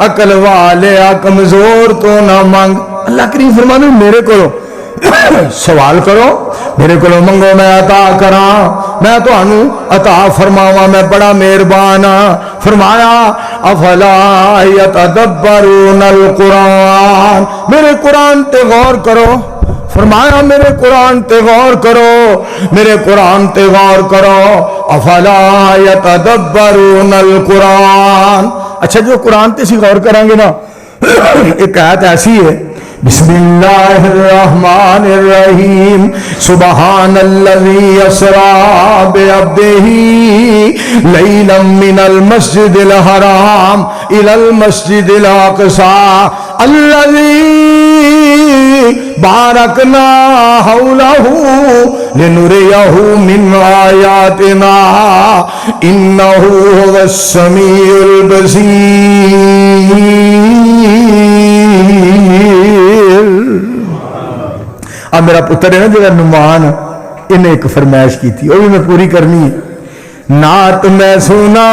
عقل والے کمزور تو نہ مانگ. اللہ کریم فرمانے میرے کو سوال کرو، میرے کو منگو میں عطا کراں، میں تو انو عطا فرماواں، میں بڑا مہربان ہاں. فرمایا افلا یتدبرون القرآن، میرے قرآن تے غور کرو. فرمایا میرے قرآن تے غور کرو، میرے قرآن تے غور کرو. افلا یتدبرون القرآن. اچھا جو قرآن تے سی غور کریں گے نا، ایک آیت ایسی ہے بسم اللہ الرحمن الرحیم سبحان الذی اسری بعبدہ لیلا من المسجد الحرام الی المسجد الاقصی الذی بارکنا حولہ لنریہ من آیاتنا انہ هو السمیع البصیر. اب میرا پتر ہے نا جگہ نمان، انہیں ایک فرمائش کی تھی وہ بھی میں پوری کرنی ہے. نعت میں سنا